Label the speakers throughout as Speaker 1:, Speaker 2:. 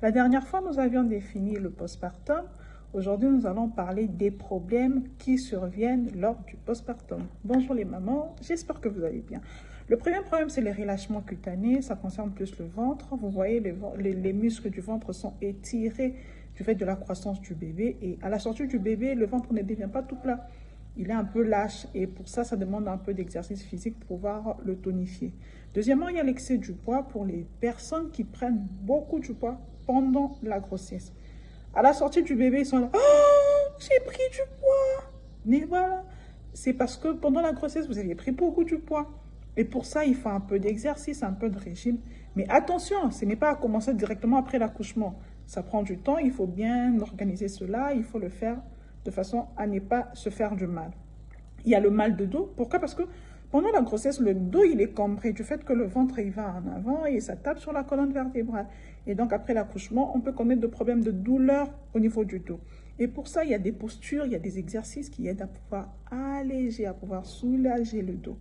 Speaker 1: La dernière fois, nous avions défini le postpartum. Aujourd'hui, nous allons parler des problèmes qui surviennent lors du postpartum. Bonjour les mamans, j'espère que vous allez bien. Le premier problème, c'est les relâchements cutanés. Ça concerne plus le ventre. Vous voyez, les muscles du ventre sont étirés du fait de la croissance du bébé. Et à la sortie du bébé, le ventre ne devient pas tout plat. Il est un peu lâche et pour ça, ça demande un peu d'exercice physique pour pouvoir le tonifier. Deuxièmement, il y a l'excès du poids pour les personnes qui prennent beaucoup de poids pendant la grossesse. À la sortie du bébé, ils sont là, oh, j'ai pris du poids. Mais voilà, c'est parce que pendant la grossesse, vous aviez pris beaucoup de poids. Et pour ça, il faut un peu d'exercice, un peu de régime. Mais attention, ce n'est pas à commencer directement après l'accouchement. Ça prend du temps, il faut bien organiser cela, il faut le faire de façon à ne pas se faire du mal. Il y a le mal de dos. Pourquoi? Parce que pendant la grossesse, le dos, il est cambré du fait que le ventre, il va en avant et ça tape sur la colonne vertébrale. Et donc, après l'accouchement, on peut connaître des problèmes de douleur au niveau du dos. Et pour ça, il y a des postures, il y a des exercices qui aident à pouvoir alléger, à pouvoir soulager le dos.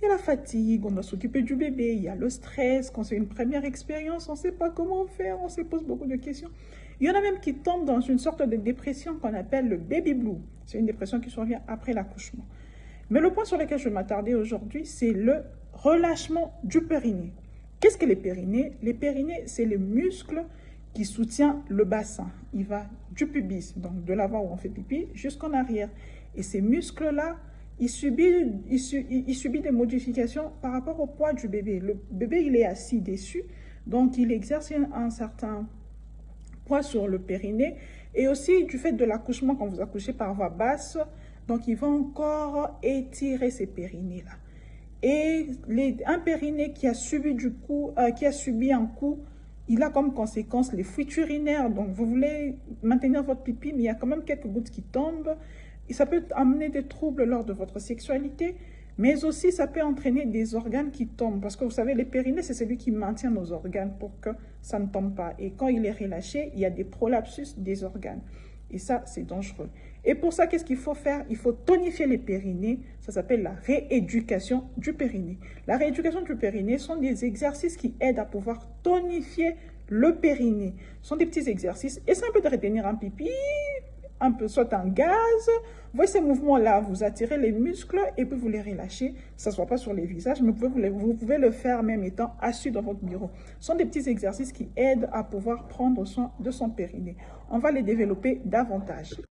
Speaker 1: Il y a la fatigue, on doit s'occuper du bébé, il y a le stress, quand c'est une première expérience, on ne sait pas comment faire, on se pose beaucoup de questions. Il y en a même qui tombent dans une sorte de dépression qu'on appelle le baby blue. C'est une dépression qui survient après l'accouchement. Mais le point sur lequel je vais m'attarder aujourd'hui, c'est le relâchement du périnée. Qu'est-ce que les périnées? Les périnées, c'est le muscle qui soutient le bassin. Il va du pubis, donc de l'avant où on fait pipi, jusqu'en arrière. Et ces muscles-là, il subit des modifications par rapport au poids du bébé. Le bébé, il est assis dessus, donc il exerce un certain poids sur le périnée. Et aussi du fait de l'accouchement, quand vous accouchez par voie basse, donc il va encore étirer ces périnées-là. Et un périnée qui a subi un coup, il a comme conséquence les fuites urinaires. Donc vous voulez maintenir votre pipi, mais il y a quand même quelques gouttes qui tombent. Et ça peut amener des troubles lors de votre sexualité, mais aussi ça peut entraîner des organes qui tombent. Parce que vous savez, les périnées, c'est celui qui maintient nos organes pour que ça ne tombe pas. Et quand il est relâché, il y a des prolapsus des organes. Et ça, c'est dangereux. Et pour ça, qu'est-ce qu'il faut faire? Il faut tonifier les périnées. Ça s'appelle la rééducation du périnée. La rééducation du périnée sont des exercices qui aident à pouvoir tonifier le périnée. Ce sont des petits exercices. Et c'est un peu de retenir un pipi, un peu, soit un gaz. Vous voyez ces mouvements-là, vous attirez les muscles et puis vous les relâchez. Ça ne se voit pas sur les visages, mais vous pouvez le faire même étant assis dans votre bureau. Ce sont des petits exercices qui aident à pouvoir prendre soin de son périnée. On va les développer davantage.